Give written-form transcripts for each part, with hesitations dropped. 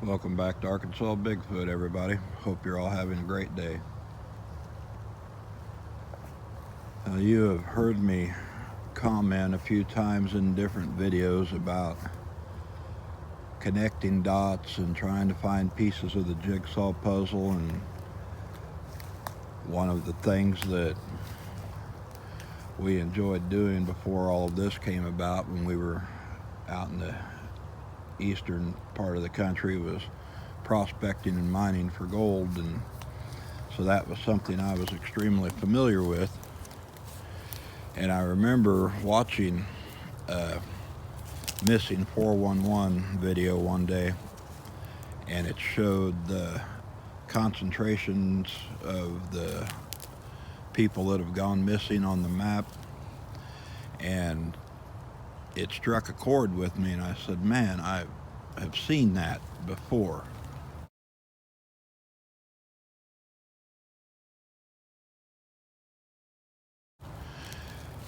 Welcome back to Arkansas Bigfoot, everybody. Hope you're all having a great day. You have heard me comment a few times in different videos about connecting dots and trying to find pieces of the jigsaw puzzle, and one of the things that we enjoyed doing before all of this came about, when we were out in the eastern part of the country, was prospecting and mining for gold, and so that was something I was extremely familiar with. And I remember watching a missing 411 video one day, and it showed the concentrations of the people that have gone missing on the map, and it struck a chord with me, and I said, man, I have seen that before.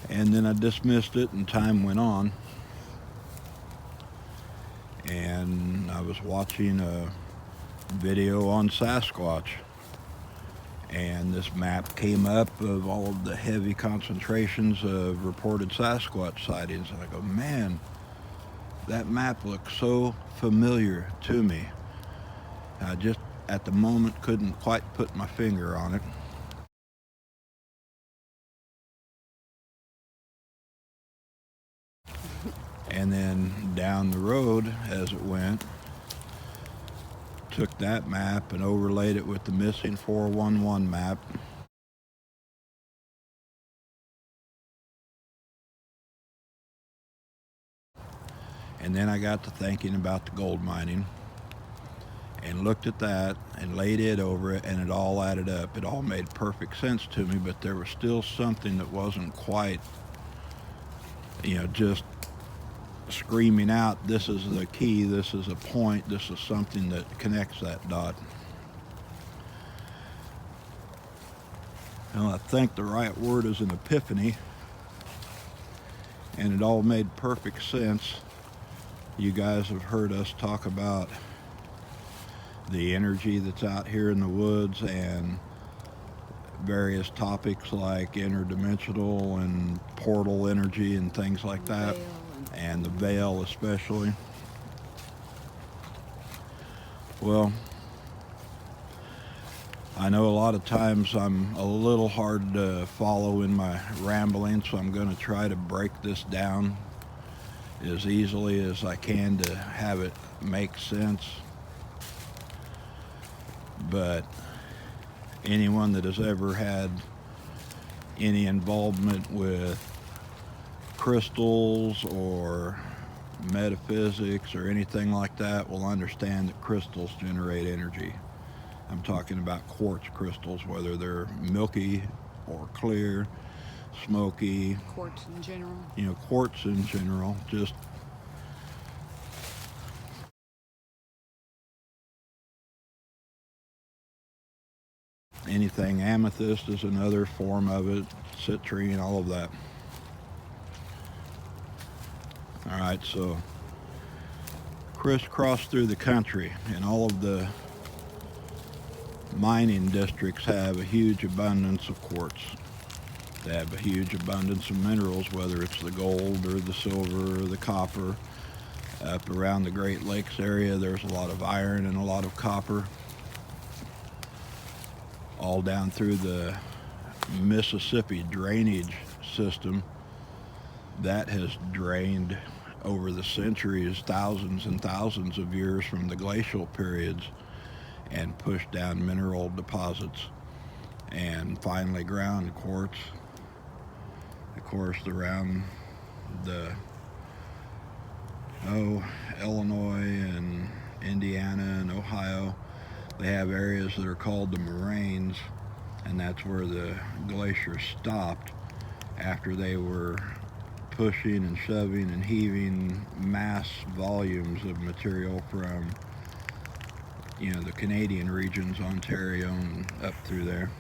And then I dismissed it, and time went on, and I was watching a video on Sasquatch, and this map came up of all of the heavy concentrations of reported Sasquatch sightings, and I go, man, that map looks so familiar to me. I just at the moment couldn't quite put my finger on it. And then down the road, as it went, took that map and overlaid it with the missing 411 map. And then I got to thinking about the gold mining, and looked at that and laid it over it, and it all added up. It all made perfect sense to me, but there was still something that wasn't quite, just screaming out, this is the key, this is a point, this is something that connects that dot. Well, I think the right word is an epiphany, and it all made perfect sense. You guys have heard us talk about the energy that's out here in the woods, and various topics like interdimensional and portal energy and things like that, and the veil especially. Well, I know a lot of times I'm a little hard to follow in my rambling, so I'm going to try to break this down as easily as I can to have it make sense. But anyone that has ever had any involvement with crystals or metaphysics or anything like that will understand that crystals generate energy. I'm talking about quartz crystals, whether they're milky or clear, smoky. Quartz in general. Quartz in general, just anything. Amethyst is another form of it, citrine, all of that. All right, so crisscross through the country, and all of the mining districts have a huge abundance of quartz. They have a huge abundance of minerals, whether it's the gold or the silver or the copper. Up around the Great Lakes area, there's a lot of iron and a lot of copper. All down through the Mississippi drainage system, that has drained over the centuries, thousands and thousands of years from the glacial periods, and pushed down mineral deposits and finally ground quartz. Of course, around the Illinois and Indiana and Ohio, they have areas that are called the moraines, and that's where the glaciers stopped after they were pushing and shoving and heaving mass volumes of material from the Canadian regions, Ontario and up through there.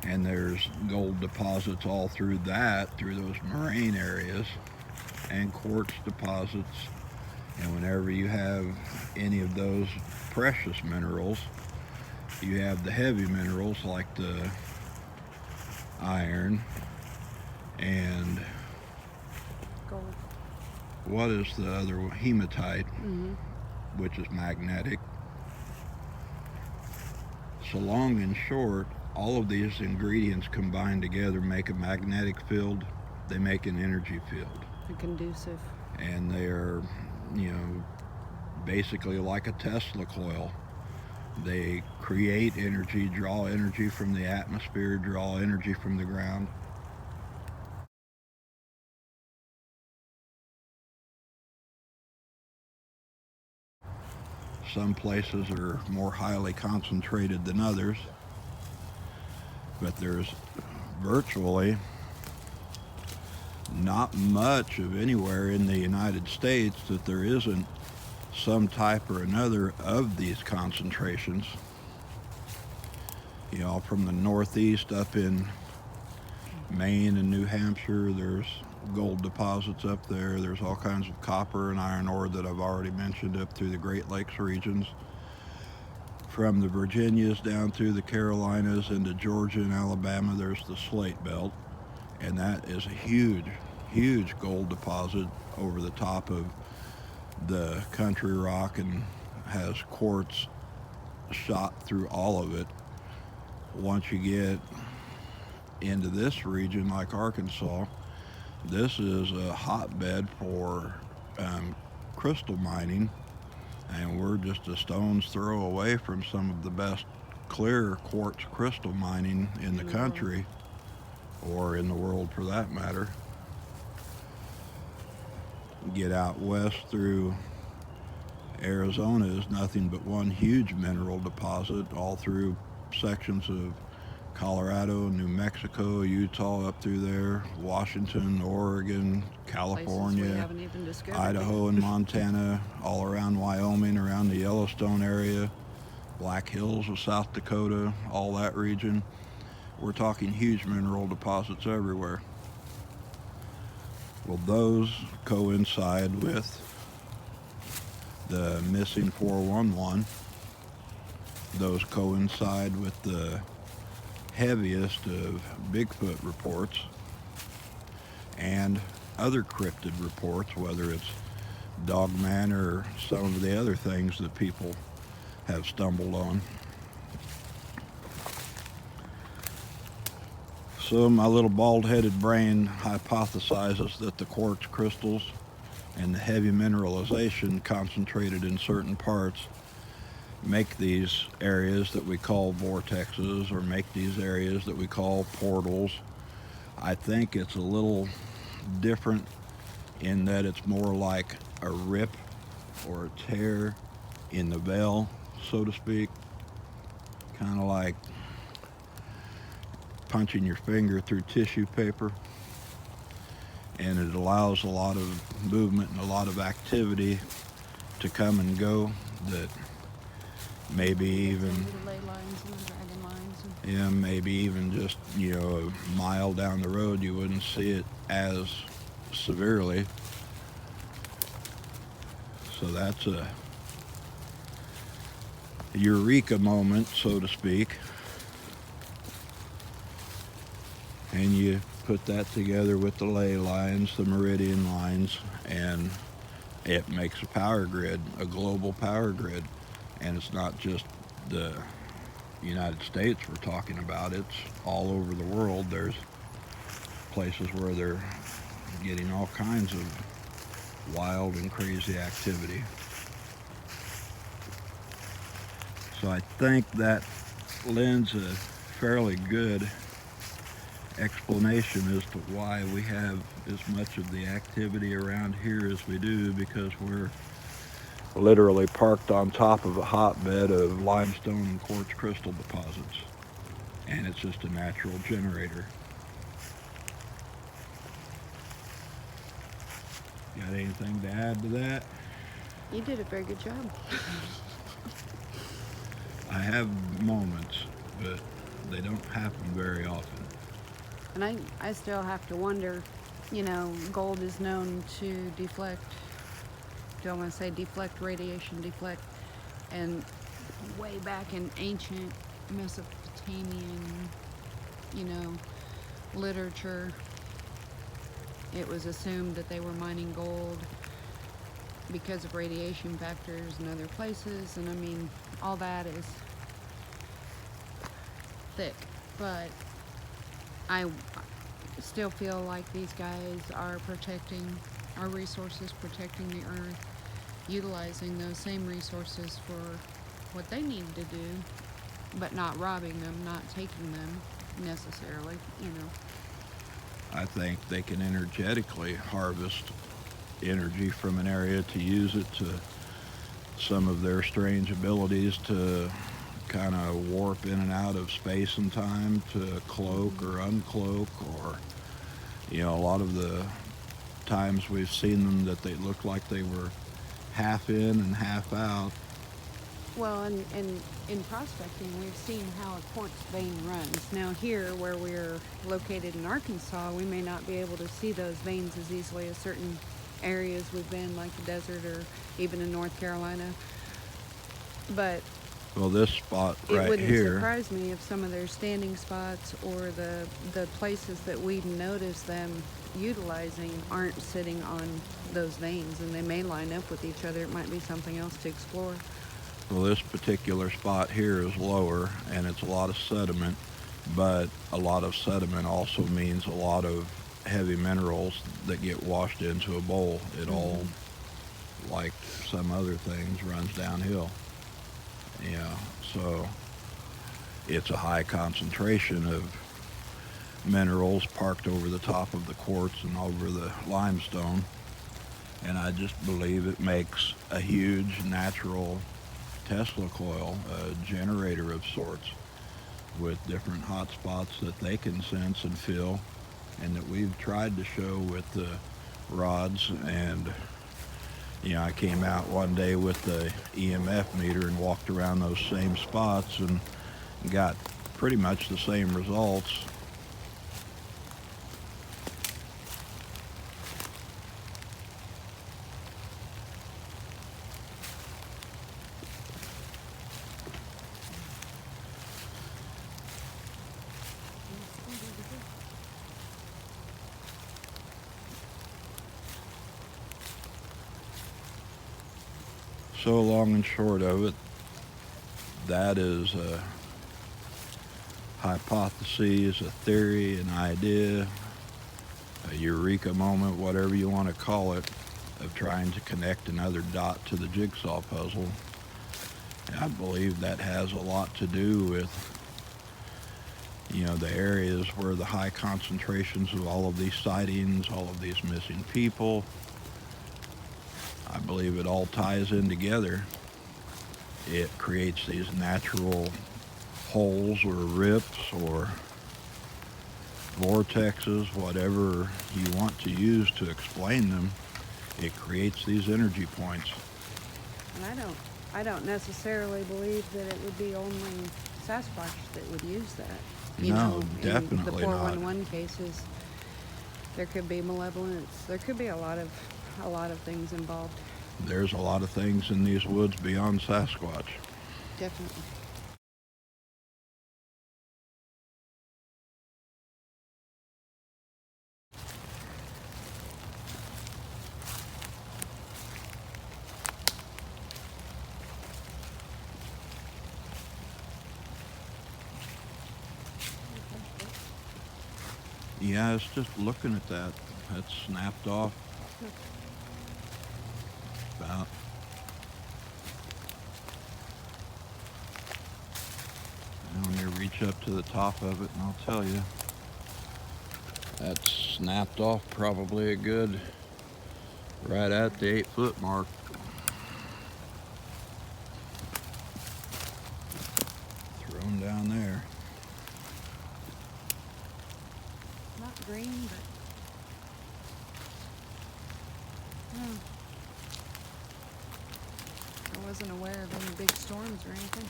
And there's gold deposits all through those moraine areas, and quartz deposits And whenever you have any of those precious minerals, you have the heavy minerals like the iron and Gold. what is the other one? Hematite, which is magnetic. So long and short, all of these ingredients combined together make a magnetic field. They make an energy field. A conducive. And they are, basically like a Tesla coil. They create energy, draw energy from the atmosphere, draw energy from the ground. Some places are more highly concentrated than others, but there's virtually not much of anywhere in the United States that there isn't some type or another of these concentrations. From the Northeast up in Maine and New Hampshire, there's gold deposits up there. There's all kinds of copper and iron ore that I've already mentioned up through the Great Lakes regions. From the Virginias down through the Carolinas into Georgia and Alabama, there's the Slate Belt. And that is a huge, huge gold deposit over the top of the country rock and has quartz shot through all of it. Once you get into this region like Arkansas, this is a hotbed for crystal mining, and we're just a stone's throw away from some of the best clear quartz crystal mining in the country, or in the world for that matter. Get out west through Arizona is nothing but one huge mineral deposit all through sections of Colorado, New Mexico, Utah, up through there, Washington, Oregon, California, Idaho and Montana, all around Wyoming, around the Yellowstone area, Black Hills of South Dakota, all that region. We're talking huge mineral deposits everywhere. Well, those coincide with the missing 411. Those coincide with the heaviest of Bigfoot reports and other cryptid reports, whether it's Dogman or some of the other things that people have stumbled on. So my little bald-headed brain hypothesizes that the quartz crystals and the heavy mineralization concentrated in certain parts make these areas that we call vortexes, or make these areas that we call portals. I think it's a little different in that it's more like a rip or a tear in the veil, so to speak. Kind of like punching your finger through tissue paper. And it allows a lot of movement and a lot of activity to come and go that maybe even, maybe even just, a mile down the road you wouldn't see it as severely. So that's a eureka moment, so to speak. And you put that together with the ley lines, the meridian lines, and it makes a power grid, a global power grid. And it's not just the United States we're talking about, it's all over the world. There's places where they're getting all kinds of wild and crazy activity. So I think that lends a fairly good explanation as to why we have as much of the activity around here as we do, because we're literally parked on top of a hotbed of limestone and quartz crystal deposits, and it's just a natural generator. Got anything to add to that? You did a very good job. I have moments, but they don't happen very often. And I still have to wonder, gold is known to deflect don't want to say deflect radiation, deflect, and way back in ancient Mesopotamian, literature, it was assumed that they were mining gold because of radiation factors in other places, and I mean, all that is thick, but I still feel like these guys are protecting our resources, protecting the earth, utilizing those same resources for what they need to do, but not robbing them, not taking them necessarily, I think they can energetically harvest energy from an area to use it to some of their strange abilities to kind of warp in and out of space and time, to cloak or uncloak, or a lot of the times we've seen them that they look like they were half in and half out. Well, and in prospecting, we've seen how a quartz vein runs. Now here, where we're located in Arkansas, we may not be able to see those veins as easily as certain areas we've been, like the desert or even in North Carolina. But well, this spot right it wouldn't here, surprise me if some of their standing spots or the places that we've noticed them utilizing aren't sitting on those veins, and they may line up with each other. It might be something else to explore. well, this particular spot here is lower, and it's a lot of sediment, but a lot of sediment also means a lot of heavy minerals that get washed into a bowl. It all, like some other things, runs downhill. So it's a high concentration of minerals parked over the top of the quartz and over the limestone, and I just believe it makes a huge natural Tesla coil, a generator of sorts, with different hot spots that they can sense and feel, and that we've tried to show with the rods. And I came out one day with the EMF meter and walked around those same spots and got pretty much the same results. So long and short of it, that is a hypothesis, a theory, an idea, a eureka moment, whatever you want to call it, of trying to connect another dot to the jigsaw puzzle. And I believe that has a lot to do with, the areas where the high concentrations of all of these sightings, all of these missing people. I believe it all ties in together. It creates these natural holes or rips or vortexes, whatever you want to use to explain them. It creates these energy points. And I don't necessarily believe that it would be only Sasquatch that would use that. No, In definitely the not. 411 cases, there could be malevolence. There could be a lot of things involved. There's a lot of things in these woods beyond Sasquatch. Definitely. Yeah, it's just looking at that. That's snapped off about. Let me reach up to the top of it and I'll tell you. That's snapped off probably a good right at the 8-foot mark. Thrown down there. Not green, but I wasn't aware of any big storms or anything.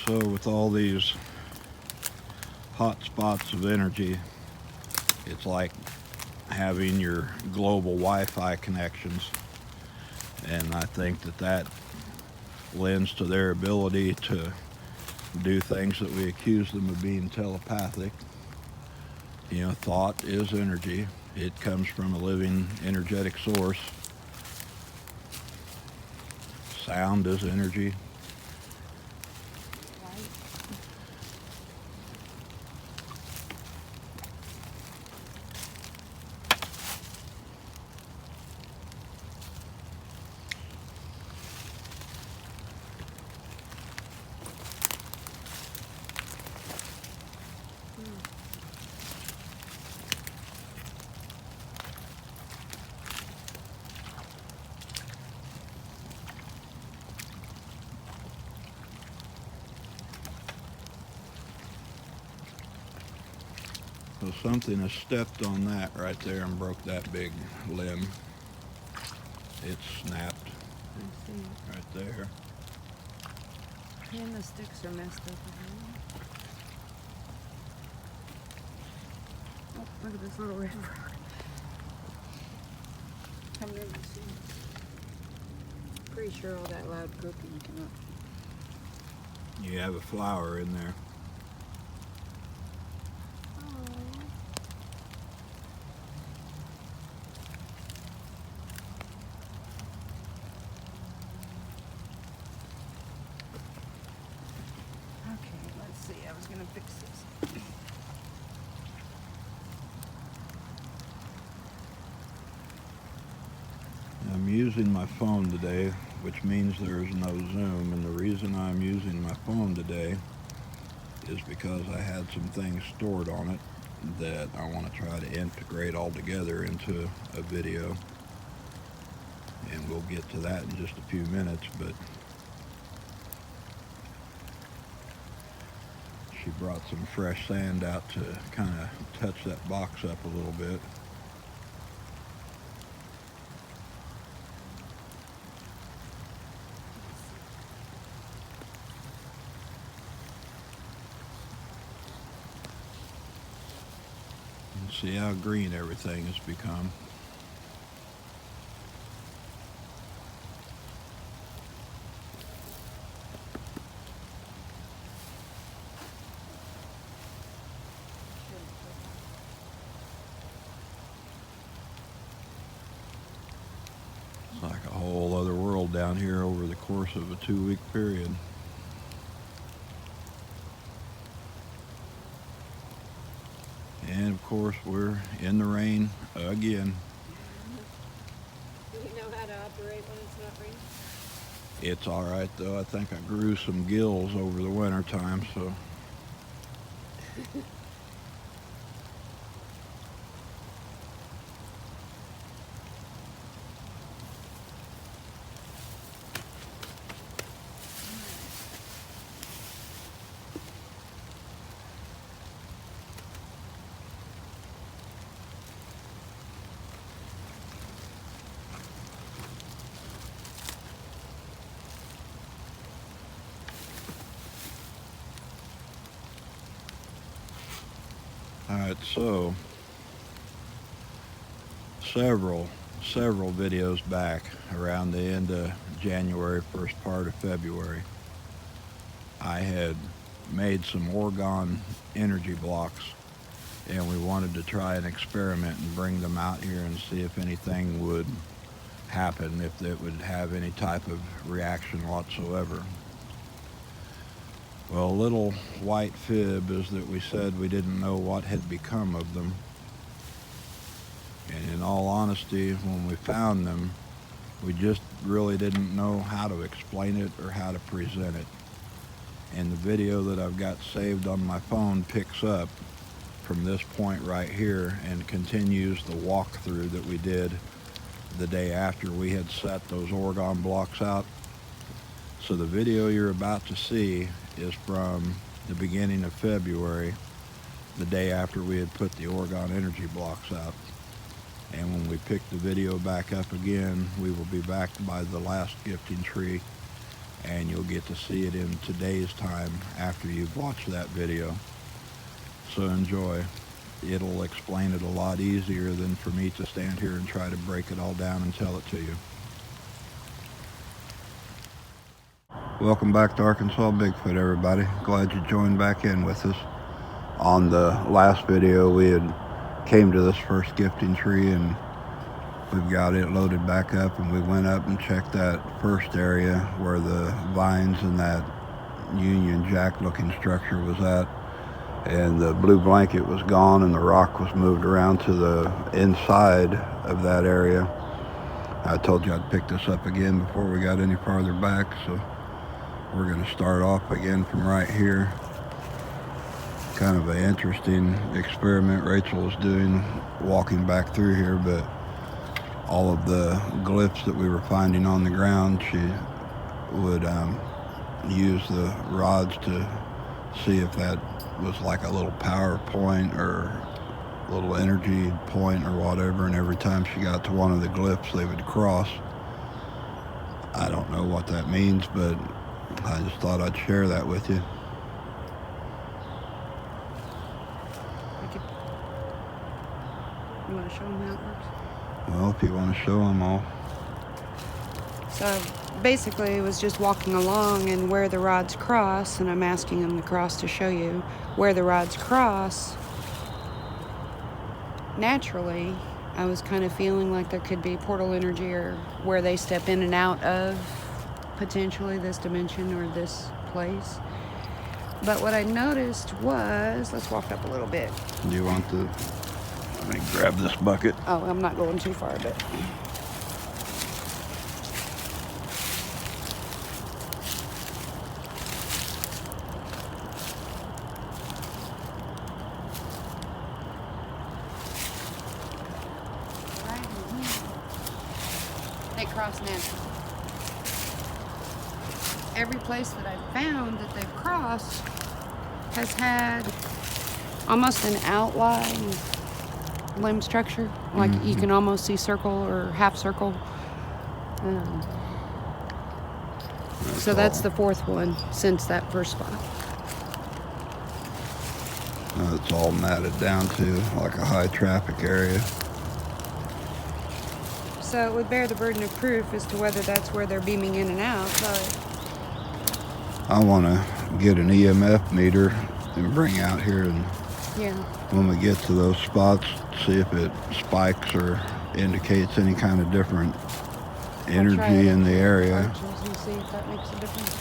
So with all these hot spots of energy, it's like having your global Wi-Fi connections. And I think that lends to their ability to do things that we accuse them of being telepathic. You know, thought is energy. It comes from a living energetic source. Sound is energy. So something has stepped on that right there and broke that big limb. It snapped I see. right there. And the sticks are messed up again. Oh, look at this little red rock. I've never seen it. Pretty sure all that loud cooking came up. You have a flower in there. Fix this. I'm using my phone today, which means there's no Zoom, and the reason I'm using my phone today is because I had some things stored on it that I want to try to integrate all together into a video, and we'll get to that in just a few minutes. But she brought some fresh sand out to kind of touch that box up a little bit. And see how green everything has become. Like a whole other world down here over the course of a 2-week period. And of course we're in the rain again. Do you know how to operate when it's not raining? It's all right though. I think I grew some gills over the winter time, so. Alright, so several videos back, around the end of January, first part of February, I had made some Oregon energy blocks, and we wanted to try an experiment and bring them out here and see if anything would happen, if it would have any type of reaction whatsoever. Well, a little white fib is that we said we didn't know what had become of them. And in all honesty, when we found them, we just really didn't know how to explain it or how to present it. And the video that I've got saved on my phone picks up from this point right here and continues the walkthrough that we did the day after we had set those Oregon blocks out. So the video you're about to see is from the beginning of February, the day after we had put the Oregon energy blocks out. And when we pick the video back up again, we will be back by the last gifting tree, and you'll get to see it in today's time after you've watched that video. So enjoy. it'll explain it a lot easier than for me to stand here and try to break it all down and tell it to you. Welcome back to Arkansas Bigfoot, everybody. Glad you joined back in with us. On the last video, we had came to this first gifting tree, and we've got it loaded back up, and we went up and checked that first area where the vines and that Union Jack looking structure was at, and the blue blanket was gone and the rock was moved around to the inside of that area. I told you I'd pick this up again before we got any farther back, so we're going to start off again from right here. Kind of an interesting experiment Rachel was doing walking back through here, but all of the glyphs that we were finding on the ground, she would use the rods to see if that was like a little power point or a little energy point or whatever, and every time she got to one of the glyphs they would cross. I don't know what that means, but I just thought I'd share that with you. You want to show them how it works? Well, if you want to show them all. So basically it was just walking along, and where the rods cross, and I'm asking them to cross to show you where the rods cross, naturally I was kind of feeling like there could be portal energy, or where they step in and out of potentially this dimension or this place. But what I noticed was, let's walk up a little bit. Do you want to, let me grab this bucket. Oh, I'm not going too far, but they cross naturally. Every place that I've found that they've crossed has had almost an outline limb structure, like you can almost see circle or half circle. So that's the fourth one since that first spot. It's all matted down to like a high traffic area. So it would bear the burden of proof as to whether that's where they're beaming in and out, but I want to get an EMF meter and bring out here, and yeah, when we get to those spots, see if it spikes or indicates any kind of different energy in the area. arches and see if that makes a difference.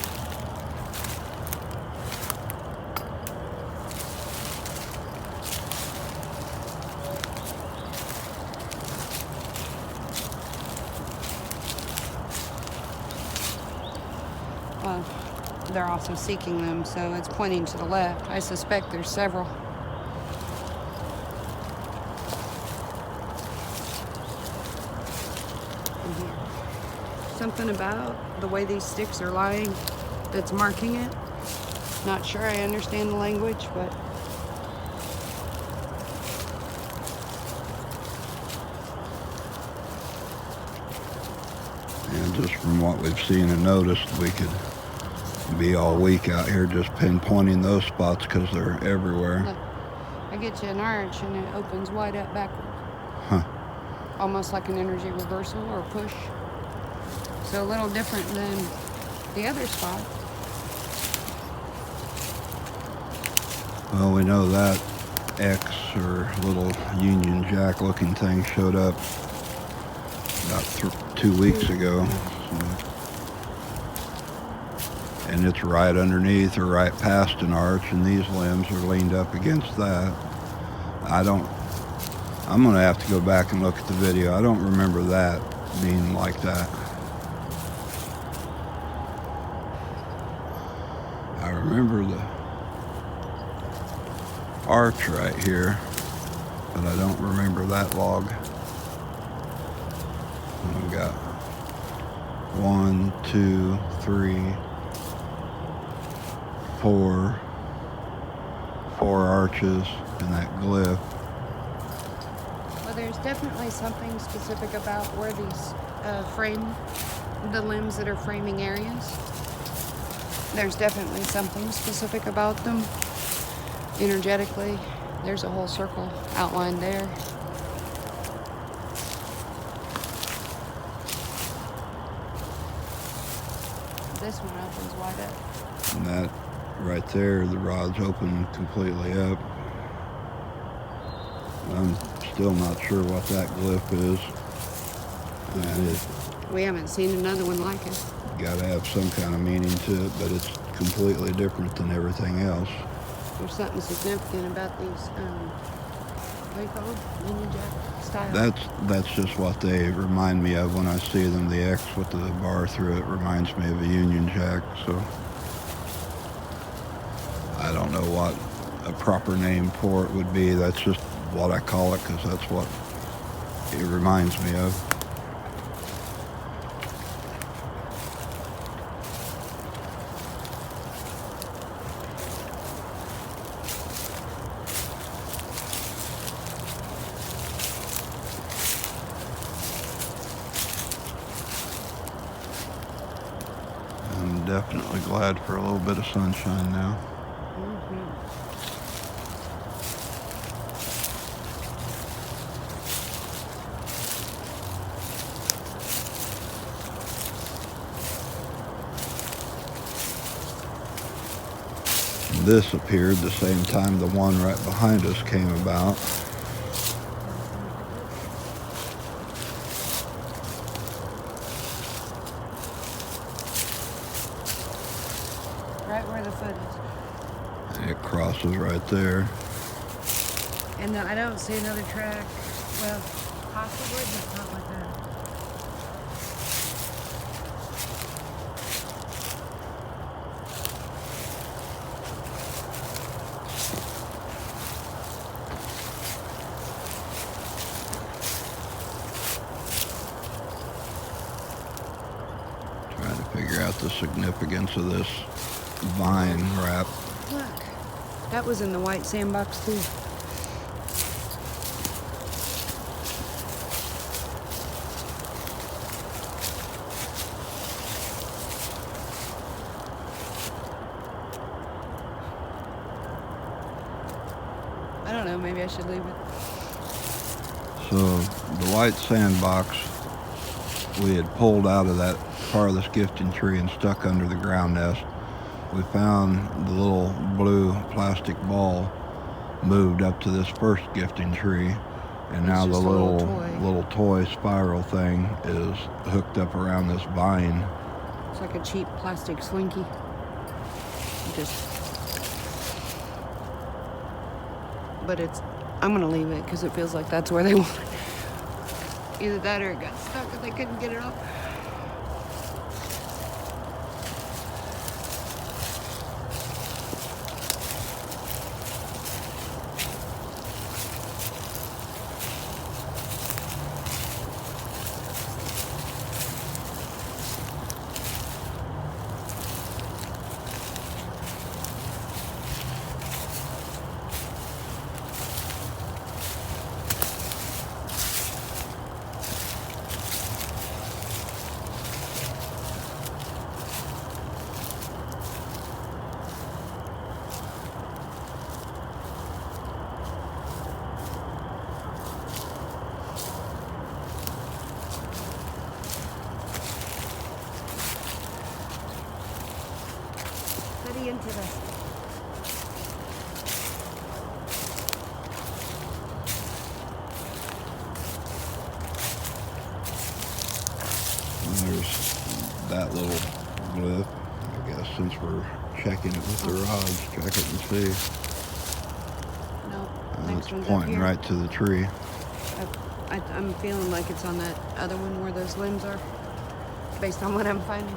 They're also seeking them, so it's pointing to the left. I suspect there's several. Something about the way these sticks are lying that's marking it. Not sure I understand the language, but And just from what we've seen and noticed, we could be all week out here just pinpointing those spots because they're everywhere. look, I get you an arch and it opens wide up backward. Huh. Almost like an energy reversal or push. So a little different than the other spot. Well, we know that X or little Union Jack looking thing showed up about 2 weeks ago. And it's right underneath or right past an arch, and these limbs are leaned up against that. I'm going to have to go back and look at the video. I don't remember that being like that. I remember the arch right here, but I don't remember that log. And we've got 1, 2, 3, 4 arches in that glyph. Well, there's definitely something specific about where these frame, the limbs that are framing areas. There's definitely something specific about them energetically. There's a whole circle outlined there. This one opens wide up. And that right there, the rod's open completely up. I'm still not sure what that glyph is. And We haven't seen another one like it. Got to have some kind of meaning to it, but it's completely different than everything else. There's something significant about these, what do you call them? Union Jack style. That's just what they remind me of when I see them. The X with the bar through it reminds me of a Union Jack. So I don't know what a proper name for it would be. That's just what I call it because that's what it reminds me of. I'm definitely glad for a little bit of sunshine now. This appeared the same time the one right behind us came about. Right where the foot is. And it crosses right there. And I don't see another track. Well, possibly, but not like that. Trying to figure out the significance of this vine wrap. Look, that was in the white sandbox too. I don't know, maybe I should leave it. So the white sandbox we had pulled out of that farthest gifting tree and stuck under the ground nest. We found the little blue plastic ball moved up to this first gifting tree, and now the just a little toy spiral thing is hooked up around this vine. It's like a cheap plastic slinky. But I'm gonna leave it because it feels like that's where they want it. Either that or it got stuck and they couldn't get it off. Pretty interesting. And there's that little glyph. I guess since we're checking it with the rods, check it and see. No, It's next one's up pointing here. right to the tree. I'm feeling like it's on that other one where those limbs are, based on what I'm finding.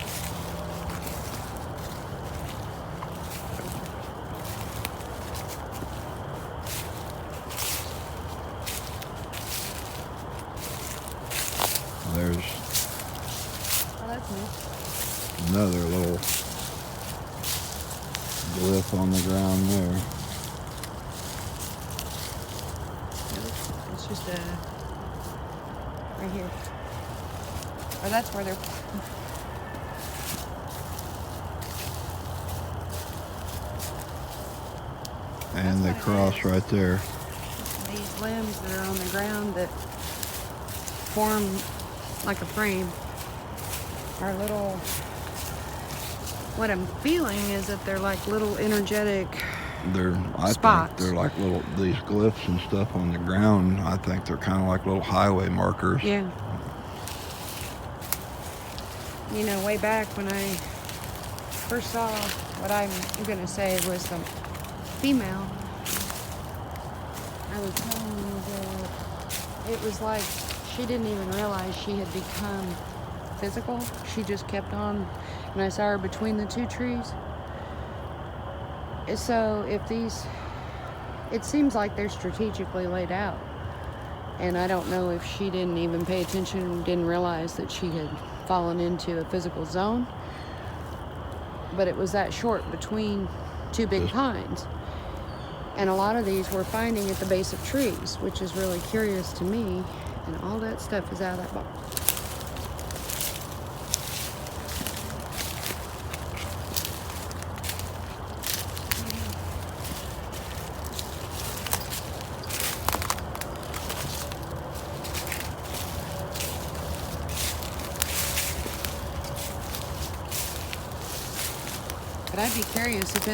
There's Oh, that's neat. another little glyph on the ground there. It's just right here. Or that's where they're. And they That's what it cross is. right there. These limbs that are on the ground that form like a frame are little, what I'm feeling is that they're like little energetic I spots. think they're like these glyphs and stuff on the ground. I think they're kind of like little highway markers. Yeah. You know, way back when I first saw what I'm going to say was the female, I was telling you that it was like she didn't even realize she had become physical. She just kept on, and I saw her between the two trees. So if these, it seems like they're strategically laid out. And I don't know if she didn't even pay attention and didn't realize that she had fallen into a physical zone. But it was that short between two big pines. And a lot of these we're finding at the base of trees, which is really curious to me. And all that stuff is out of that box. But I'd be curious if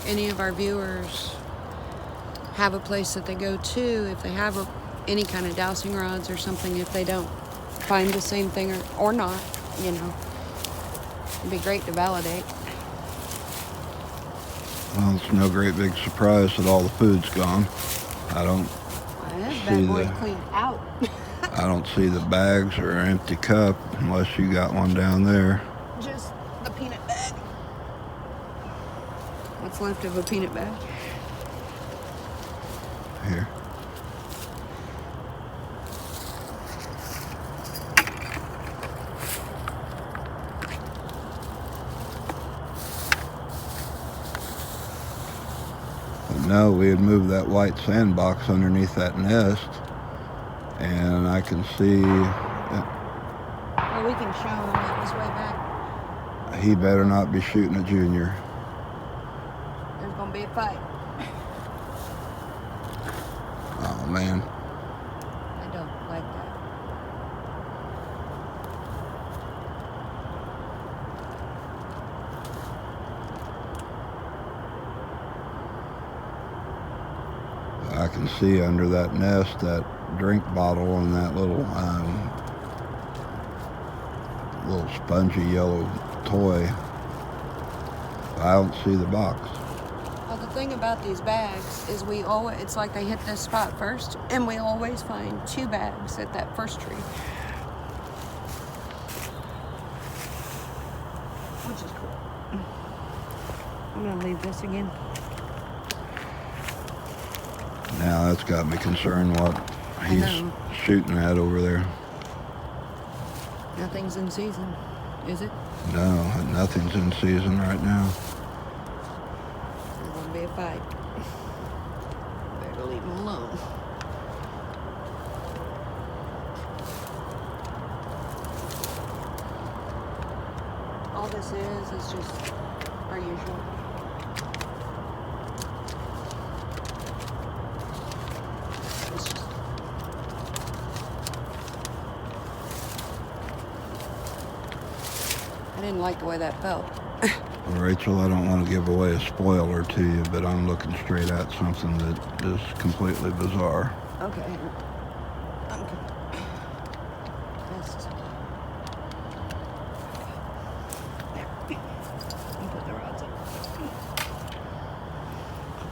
any of our viewers have a place that they go to, if they have any kind of dowsing rods or something, if they don't find the same thing or not, you know. It'd be great to validate. Well, it's no great big surprise that all the food's gone. I don't This see bad boy the cleaned out. I don't see the bags or an empty cup unless you got one down there. Just the peanut bag. What's left of a peanut bag? Here. But no, we had moved that white sandbox underneath that nest, and I can see Well, we can show him it was way back. he better not be shooting at Junior. There's gonna be a fight. Oh man. I don't like that. I can see under that nest that drink bottle and that little spongy yellow toy. I don't see the box. Well, the thing about these bags is it's like they hit this spot first, and we always find two bags at that first tree. Which is cool. I'm gonna leave this again. Now that's got me concerned what he's know. shooting at over there. Nothing's in season, is it? No, nothing's in season right now. There's gonna be a fight. Better leave him alone. All this is just our usual. It's just I didn't like the way that felt. Well, Rachel, I don't want to give away a spoiler to you, but I'm looking straight at something that is completely bizarre. Okay. I'm good. Just... There. You put the rods in.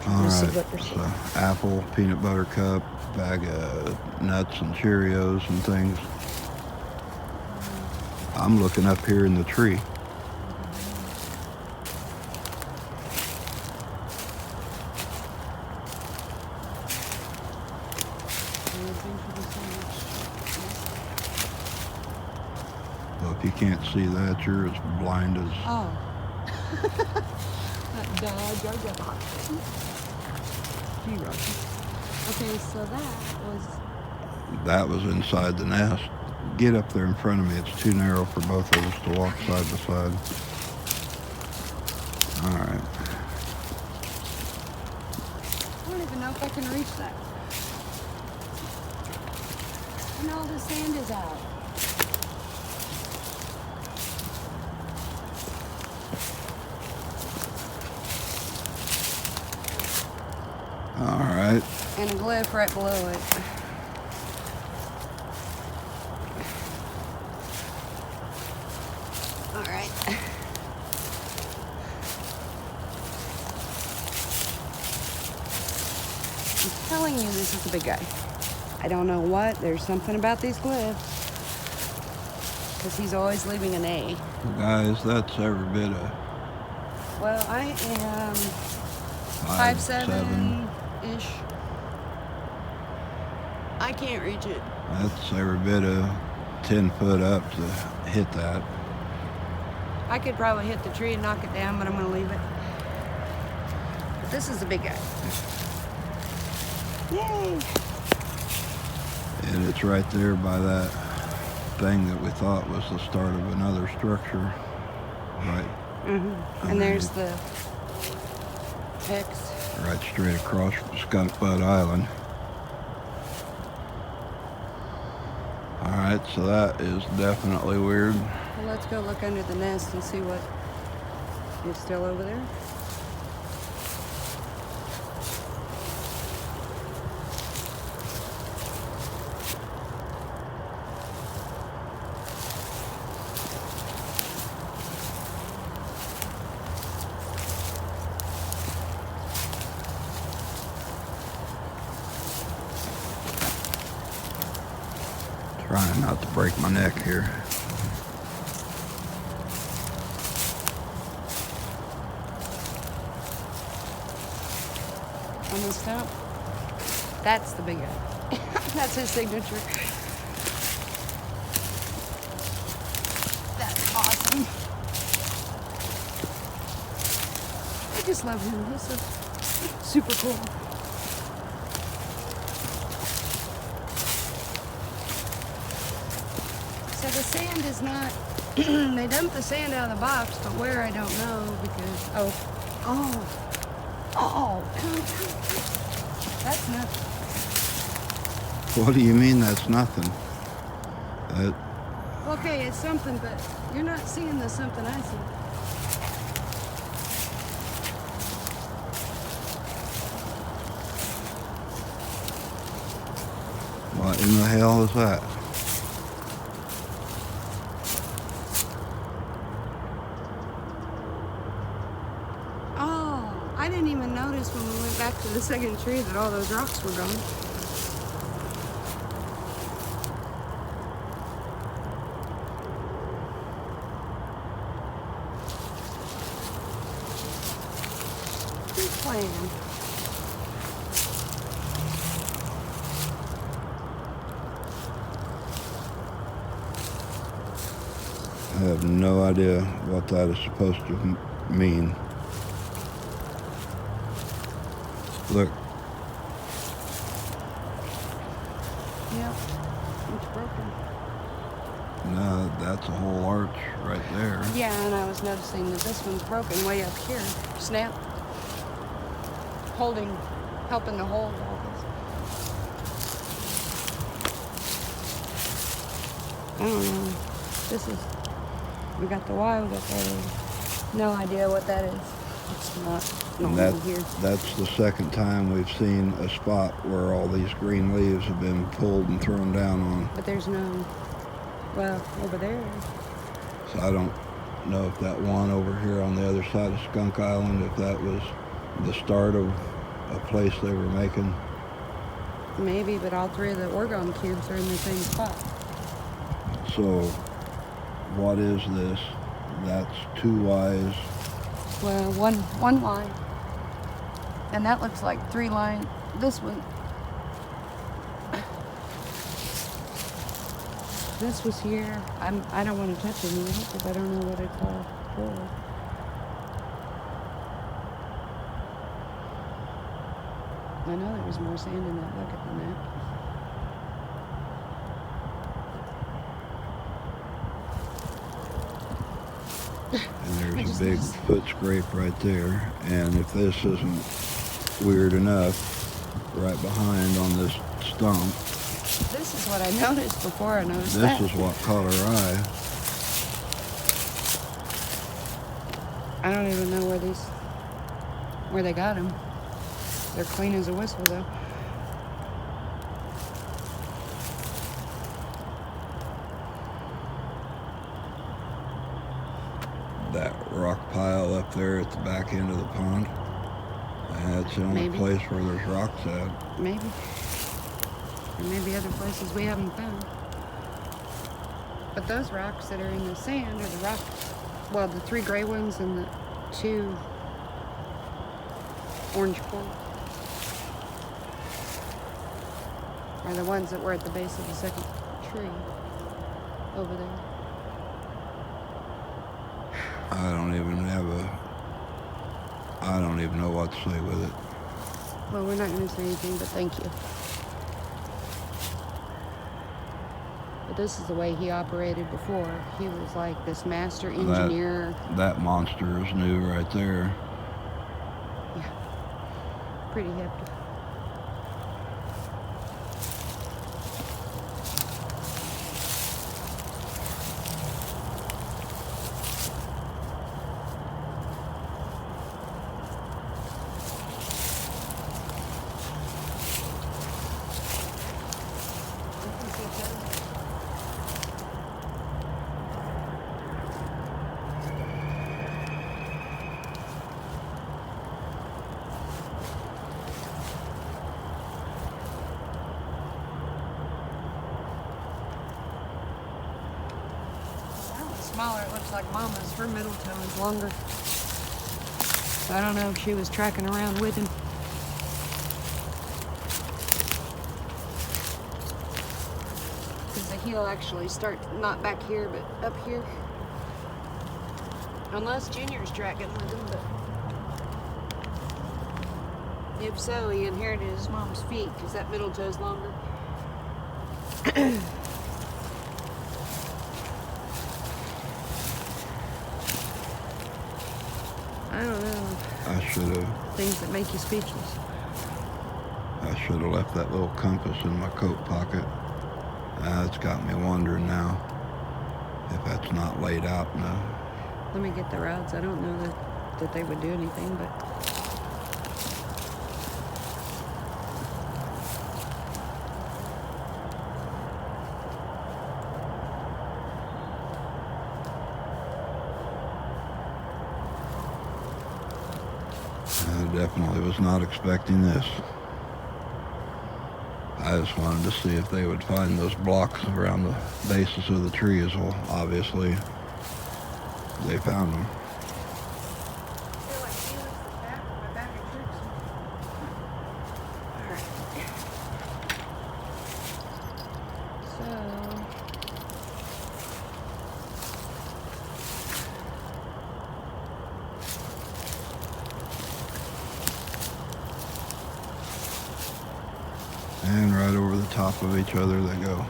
All Let's see right, what we're seeing. so apple, peanut butter cup, bag of nuts and Cheerios and things. I'm looking up here in the tree. Well, if you can't see that, you're as blind as... Oh. Okay, so That was inside the nest. Get up there in front of me. It's too narrow for both of us to walk side by side. All right. don't even know if I can reach that. And all the sand is out. All right. And a glyph right below it. All right. I'm telling you, this is a big guy. I don't know what. There's something about these glyphs. Because he's always leaving an A. Well, guys, that's every bit of Well, I am 5'7" ish. I can't reach it. That's every bit of 10 foot up to hit that. I could probably hit the tree and knock it down, but I'm going to leave it. But this is a big guy. Yay! And it's right there by that thing that we thought was the start of another structure. Right. Mm-hmm. And there's the X. Right straight across from Skunk Butt Island. Alright, so that is definitely weird. Well, let's go look under the nest and see what is still over there. Trying not to break my neck here. On the stump. That's the big guy. That's his signature. That's awesome. I just love him. He's so super cool. So the sand is not, they dump the sand out of the box, but where I don't know because, come. That's nothing. What do you mean that's nothing? Okay, it's something, but you're not seeing the something I see. What in the hell is that? Oh, I didn't even notice when we went back to the second tree that all those rocks were gone. Who's playing? I have no idea what that is supposed to mean. Look, Yep, it's broken. no, that's a whole arch right there. Yeah, and I was noticing that this one's broken way up here. Snap. Helping to hold all this. I don't know. We got the Y, we got the A. No idea what that is. It's not And normal here. that's the second time we've seen a spot where all these green leaves have been pulled and thrown down on. But there's no, well, over there. So I don't know if that one over here on the other side of Skunk Island, if that was the start of a place they were making. Maybe, but all three of the orgone cubes are in the same spot. So what is this? That's 2 Ys. Well, one line. And that looks like 3 line. This one. This was here. I don't want to touch it anymore because I don't know what it's all for. I know there was more sand in that bucket than that. And there's a big foot scrape right there. And if this isn't weird enough, right behind on this stump. This is what I noticed before I noticed This that. is what caught our eye. I don't even know where they got them. They're clean as a whistle, though. That rock pile up there at the back end of the pond. That's the only Maybe. place where there's rocks at. Maybe. Or maybe other places we haven't found. But those rocks that are in the sand are the rocks. Well, the 3 gray ones and the 2 orange quartz are the ones that were at the base of the second tree over there. I don't even know what to say with it. Well, we're not going to say anything, but thank you. But this is the way he operated before. He was like this master engineer. That monster is new right there. Yeah. Pretty hefty. Smaller, it looks like Mama's. Her middle toe is longer. So I don't know if she was tracking around with him. Because the heel actually starts not back here, but up here. Unless Junior's tracking with him, but if so, he inherited his mom's feet because that middle toe's longer. I don't know. Things that make you speechless. I should have left that little compass in my coat pocket. It's got me wondering now if that's not laid out enough. Let me get the rods. I don't know that they would do anything, but I definitely was not expecting this. I just wanted to see if they would find those blocks around the bases of the trees. Well, obviously, they found them. And right over the top of each other they go.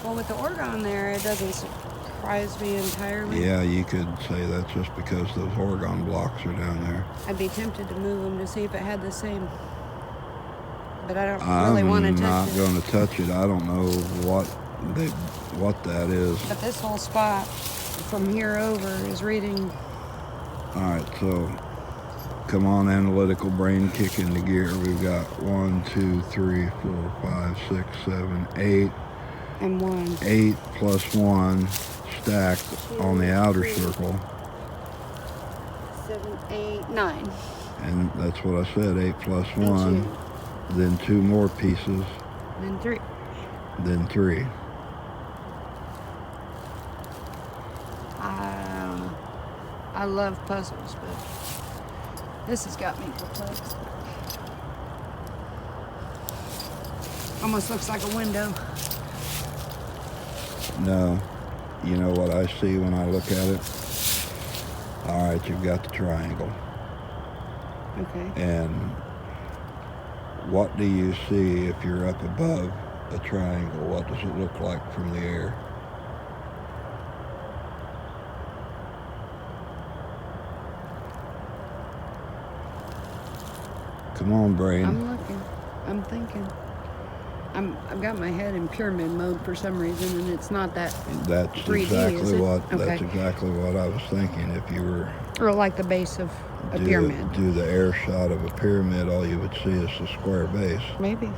Well, with the Oregon there, it doesn't surprise me entirely. Yeah, you could say that's just because those Oregon blocks are down there. I'd be tempted to move them to see if it had the same. But I don't really want to touch it. I'm not going to touch it. I don't know what that is. But this whole spot from here over is reading. All right, so come on, analytical brain, kick into gear. We've got 1, 2, 3, 4, 5, 6, 7, 8. And 1. 8 plus 1 stacked on the outer circle. 7, 8, 9. And that's what I said, 8 plus 1. Then 2 more pieces. Then 3. Then 3. I don't know. I love puzzles, but this has got me perplexed. Almost looks like a window. No. You know what I see when I look at it? All right, you've got the triangle. Okay. And what do you see if you're up above a triangle? What does it look like from the air? Come on, brain. I'm looking. I'm thinking. I've got my head in pyramid mode for some reason, and it's not that That's 3D, exactly is it? what. Okay. That's exactly what I was thinking. If you were Or like the base of a pyramid. do the air shot of a pyramid, all you would see is the square base. Maybe.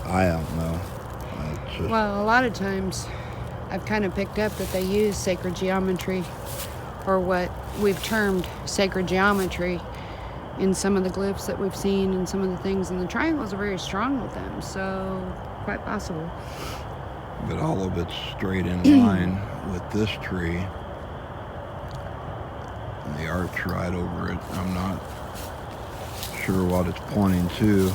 I don't know. It's just, Well, a lot of times I've kind of picked up that they use sacred geometry, or what we've termed sacred geometry, in some of the glyphs that we've seen and some of the things, and the triangles are very strong with them, so quite possible. but all of it's straight in line with this tree. And the arch right over it. I'm not sure what it's pointing to.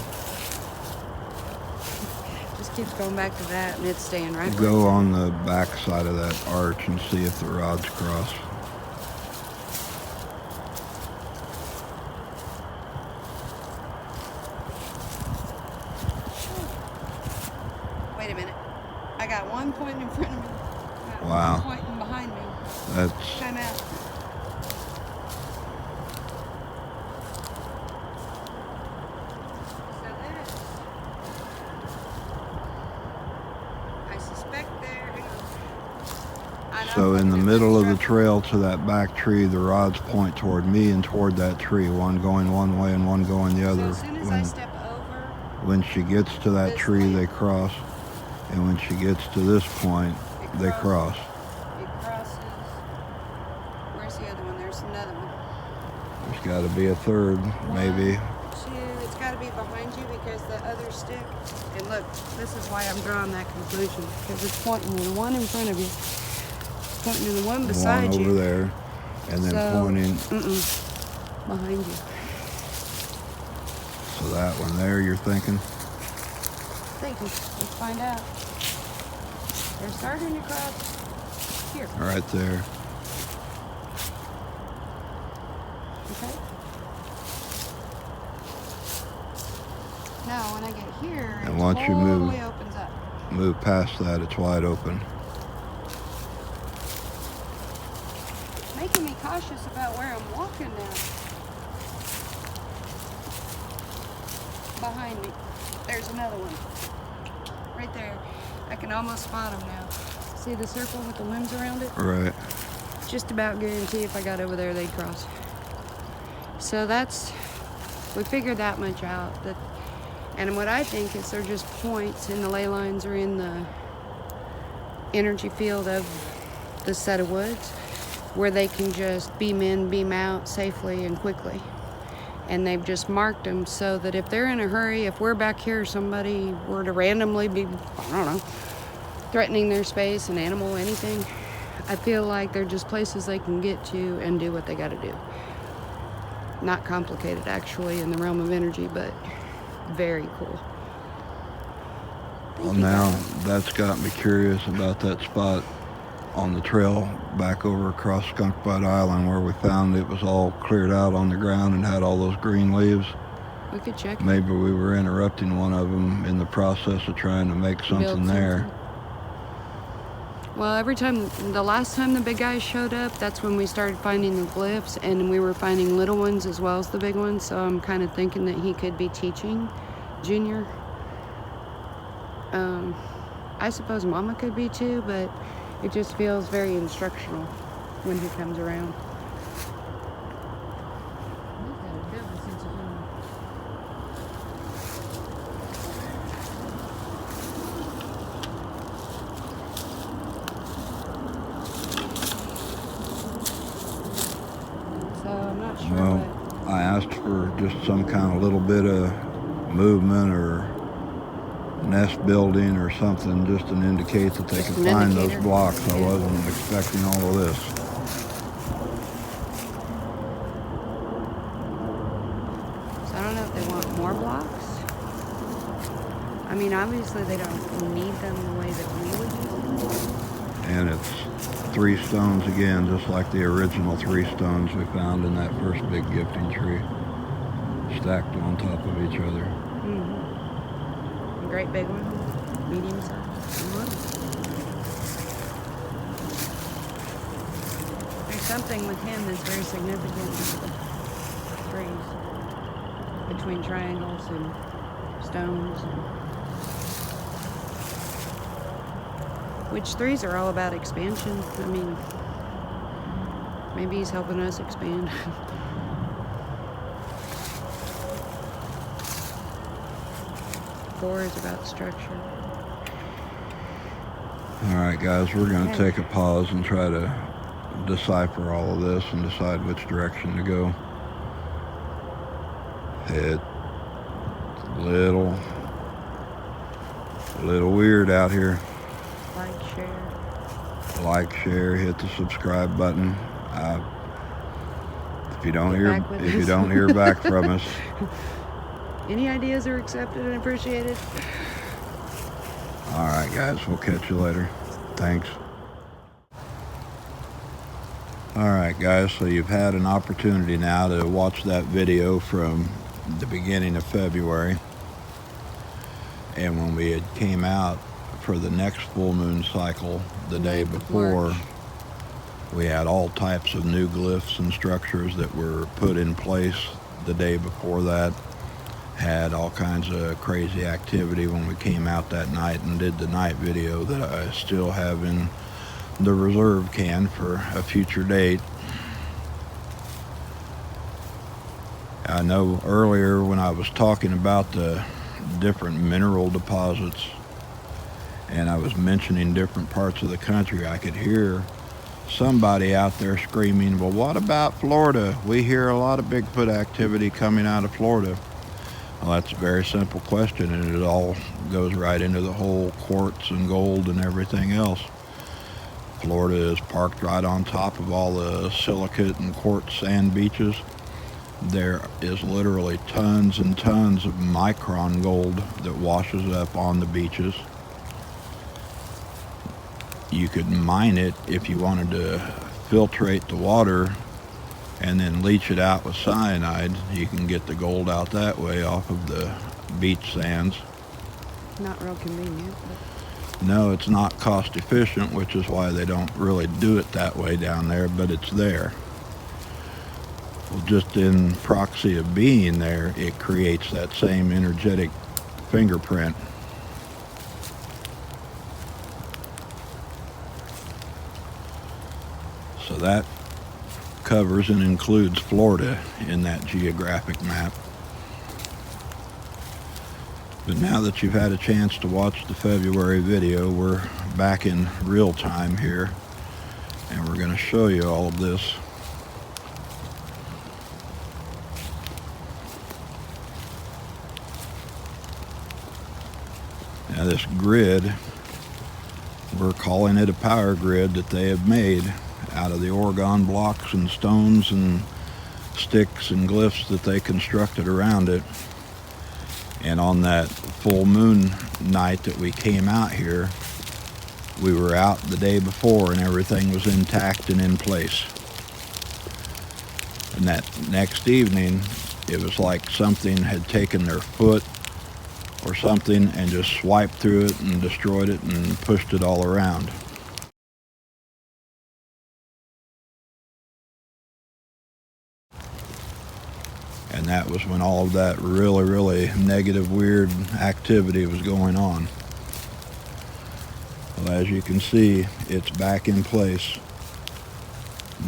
Just keeps going back to that, and it's staying right where Go it's at. on the back side of that arch and see if the rods cross. Wait a minute. I got one pointing in front of me. I got Wow. one pointing behind me. That's Time out. So this, I suspect there. Hang on. I know so in the from middle of the construction- trail to that back tree, the rods point toward me and toward that tree, one going one way and one going the So other. as soon as I step over, When she gets to that This tree, way. they cross, and when she gets to this point, it they crosses. cross. It crosses. Where's the other one? There's another one. There's got to be a third, maybe. 1, 2. It's got to be behind you because the other stick. And look, this is why I'm drawing that conclusion, because it's pointing to the one in front of you, pointing to the one beside One over you. there, and then So, pointing. Behind you. So that one there, you're thinking? Thank you. Let's find out. They're starting to cross here. Right there. Okay. Now, when I get here, And it once you move- totally opens up. Move past that, it's wide open. Making me cautious about where I'm walking now. Behind me. There's another one. Right there. I can almost spot them now. See the circle with the limbs around it? Right. Just about guarantee if I got over there, they'd cross. So we figured that much out. And what I think is they're just points, and the ley lines are in the energy field of the set of woods, where they can just beam in, beam out safely and quickly. And they've just marked them so that if they're in a hurry, if we're back here, somebody were to randomly be, I don't know, threatening their space, an animal, anything, I feel like they're just places they can get to and do what they got to do. Not complicated, actually, in the realm of energy, but very cool. Well, now that's got me curious about that spot on the trail back over across Skunk Butt Island where we found it was all cleared out on the ground and had all those green leaves. We could check. Maybe we were interrupting one of them in the process of trying to make something there. Well, the last time the big guys showed up, that's when we started finding the glyphs, and we were finding little ones as well as the big ones, so I'm kind of thinking that he could be teaching Junior. I suppose Mama could be too, but it just feels very instructional when he comes around. So I'm not sure Well, what. I asked for just some kind of little bit of movement or nest building or something just to indicate that they Just can an find indicator. those blocks. I Yeah. wasn't expecting all of this. So I don't know if they want more blocks. I mean, obviously they don't need them the way that we would use them. And it's 3 stones again, just like the original 3 stones we found in that first big gifting tree, stacked on top of each other. A great big one, medium size, and little. There's something with him that's very significant with the trees. The between triangles and stones. Which threes are all about expansion. I mean, maybe he's helping us expand. Four is about structure. Alright guys, we're going to take a pause and try to decipher all of this and decide which direction to go. It's a little weird out here. Like, share, hit the subscribe button. If you don't hear back from us, any ideas are accepted and appreciated. All right, guys, we'll catch you later. Thanks. All right, guys, so you've had an opportunity now to watch that video from the beginning of February. And when we had came out for the next full moon cycle the day before, we had all types of new glyphs and structures that were put in place the day before that. Had all kinds of crazy activity when we came out that night and did the night video that I still have in the reserve can for a future date. I know earlier when I was talking about the different mineral deposits and I was mentioning different parts of the country, I could hear somebody out there screaming, well, what about Florida? We hear a lot of Bigfoot activity coming out of Florida. Well, that's a very simple question, and it all goes right into the whole quartz and gold and everything else. Florida is parked right on top of all the silicate and quartz sand beaches. There is literally tons and tons of micron gold that washes up on the beaches. You could mine it if you wanted to filtrate the water and then leach it out with cyanide. You can get the gold out that way off of the beach sands. Not real convenient, but... No, it's not cost efficient, which is why they don't really do it that way down there, but it's there. Well, just in proxy of being there, it creates that same energetic fingerprint. So that covers and includes Florida in that geographic map. But now that you've had a chance to watch the February video, we're back in real time here, and we're going to show you all of this. Now this grid, we're calling it a power grid that they have made out of the Oregon blocks and stones and sticks and glyphs that they constructed around it. And on that full moon night that we came out here, we were out the day before and everything was intact and in place. And that next evening, it was like something had taken their foot or something and just swiped through it and destroyed it and pushed it all around. And that was when all of that really negative, weird activity was going on. Well, as you can see, it's back in place.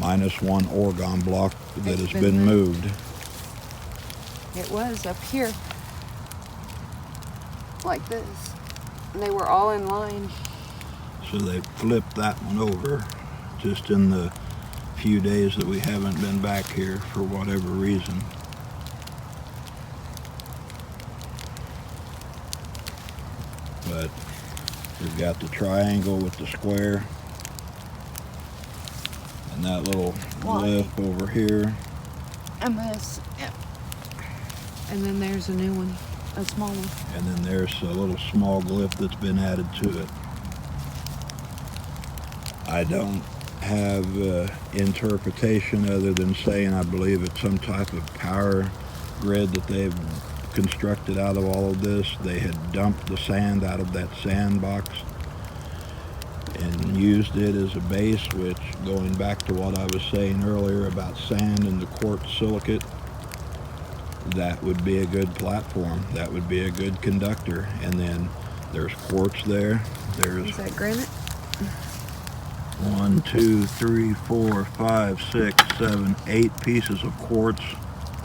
Minus one Oregon block that has been moved. It was up here. Like this. And they were all in line. So they flipped that one over just in the few days that we haven't been back here for whatever reason. But we've got the triangle with the square and that little glyph over here. And this, yeah. And then there's a new one, a small one. And then there's a little small glyph that's been added to it. I don't have interpretation other than saying I believe it's some type of power grid that they've constructed out of all of this. They had dumped the sand out of that sandbox and used it as a base, which, going back to what I was saying earlier about sand and the quartz silicate, that would be a good platform. That would be a good conductor. And then there's quartz there. There's Is that granite? 1, 2, 3, 4, 5, 6, 7, 8 pieces of quartz.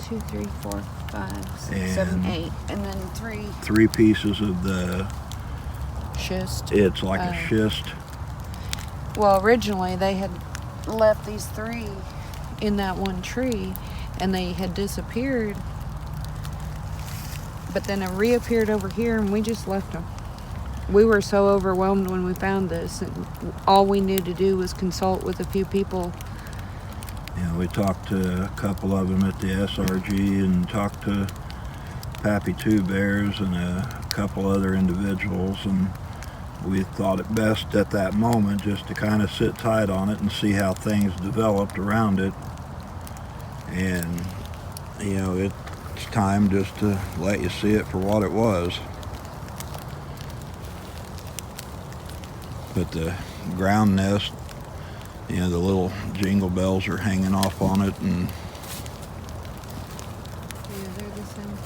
2, 3, 4, 5, 6, 7, And 8, and then 3 3 pieces of the schist. It's like a schist. Well, originally they had left these 3 in that one tree, and they had disappeared. But then it reappeared over here, and we just left them. We were so overwhelmed when we found this, and all we knew to do was consult with a few people. Yeah, we talked to a couple of them at the SRG and talked to Pappy Two Bears and a couple other individuals, and we thought it best at that moment just to kind of sit tight on it and see how things developed around it. And, you know, it's time just to let you see it for what it was. But the ground nest, you know, the little jingle bells are hanging off on it, and Yeah, they're the same.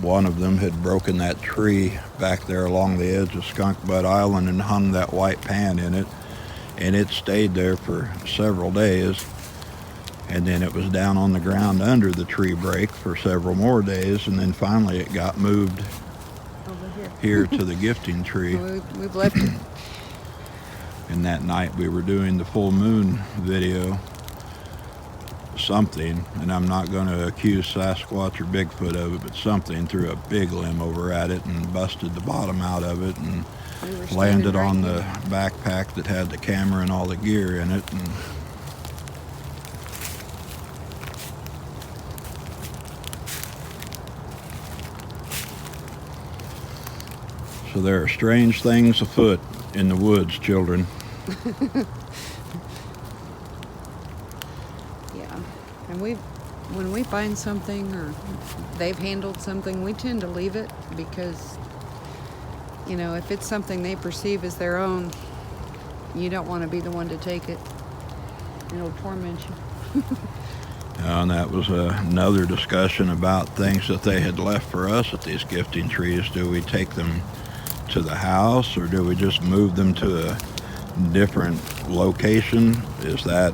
one of them had broken that tree back there along the edge of Skunk Butt Island and hung that white pan in it, and it stayed there for several days, and then it was down on the ground under the tree break for several more days, and then finally it got moved Over here to the gifting tree. We've left it. And that night we were doing the full moon video, something, and I'm not going to accuse Sasquatch or Bigfoot of it, but something threw a big limb over at it and busted the bottom out of it, and We were landed standing on right the backpack that had the camera and all the gear in it. And so there are strange things afoot in the woods, children. Yeah, and when we find something or they've handled something, we tend to leave it because, you know, if it's something they perceive as their own, you don't want to be the one to take it. It'll torment you. And that was another discussion about things that they had left for us at these gifting trees. Do we take them to the house, or do we just move them to a different location? Is that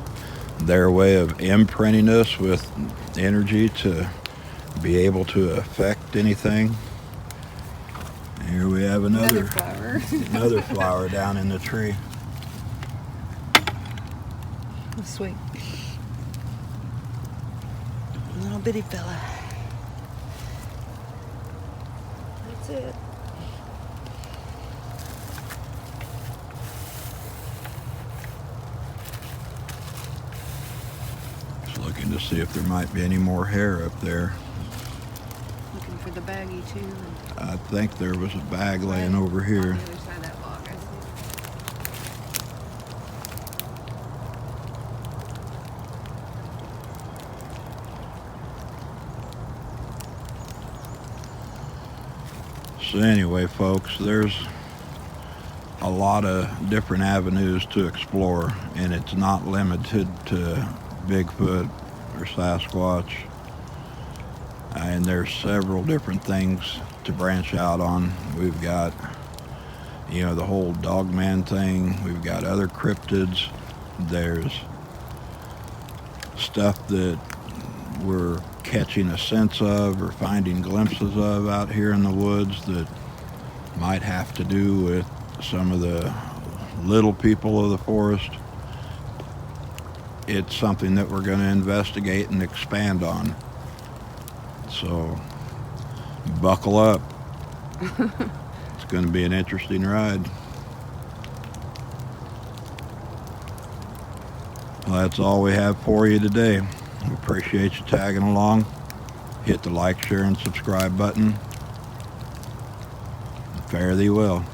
their way of imprinting us with energy to be able to affect anything? Here we have another flower. another flower down in the tree. Sweet. Little bitty fella. That's it. Just looking to see if there might be any more hair up there. Looking for the baggie too. I think there was a bag laying over On here. the other side of that log, I see. So anyway, folks, there's a lot of different avenues to explore, and it's not limited to Bigfoot or Sasquatch. And there's several different things to branch out on. We've got, you know, the whole dogman thing. We've got other cryptids. There's stuff that we're catching a sense of or finding glimpses of out here in the woods that might have to do with some of the little people of the forest. It's something that we're going to investigate and expand on. So buckle up. It's going to be an interesting ride. Well, that's all we have for you today. We appreciate you tagging along. Hit the like, share, and subscribe button. Fare thee well.